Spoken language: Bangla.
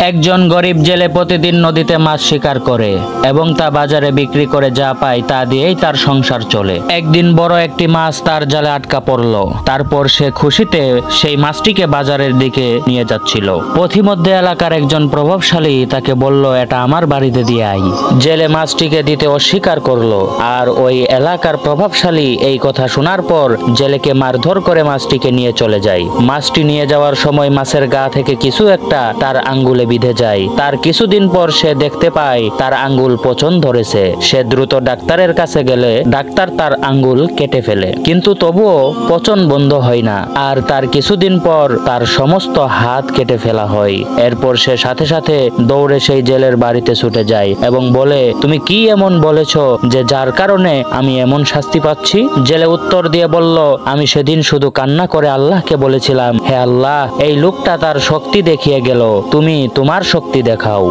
একজন গরিব জেলে প্রতিদিন নদীতে মাছ শিকার করে এবং তা বাজারে বিক্রি করে যা পায় তা দিয়েই তার সংসার চলে। একদিন বড় একটি মাছ তার জালে আটকা পড়ল। তারপর সে খুশিতে সেই মাছটিকে বাজারের দিকে নিয়ে যাচ্ছিল। পথিমধ্যে এলাকার একজন প্রভাবশালী তাকে বলল, এটা আমার বাড়িতে দিয়ে আই। জেলে মাছটিকে দিতে অস্বীকার করলো, আর ওই এলাকার প্রভাবশালী এই কথা শোনার পর জেলেকে মারধর করে মাছটিকে নিয়ে চলে যায়। মাছটি নিয়ে যাওয়ার সময় মাছের গা থেকে কিছু একটা তার আঙ্গুলে বিঁধে যায়। তার কিছুদিন পর সে দেখতে পায় তার আঙ্গুল পচন ধরেছে। সে দ্রুত ডাক্তারের কাছে গেলে ডাক্তার তার আঙ্গুল কেটে ফেলে, কিন্তু তবুও পচন বন্ধ হয় না। আর তার কিছুদিন পর তার সমস্ত হাত কেটে ফেলা হয়। এরপর সে সাথে সাথে দৌড়ে সেই জেলের বাড়িতে ছুটে যায় এবং বলে, তুমি কি এমন বলেছ যে যার কারণে আমি এমন শাস্তি পাচ্ছি? জেলে উত্তর দিয়ে বলল, আমি সেদিন শুধু কান্না করে আল্লাহকে বলেছিলাম, হে আল্লাহ, এই লোকটা তার শক্তি দেখিয়ে গেল, তুমি তোমার শক্তি দেখাও।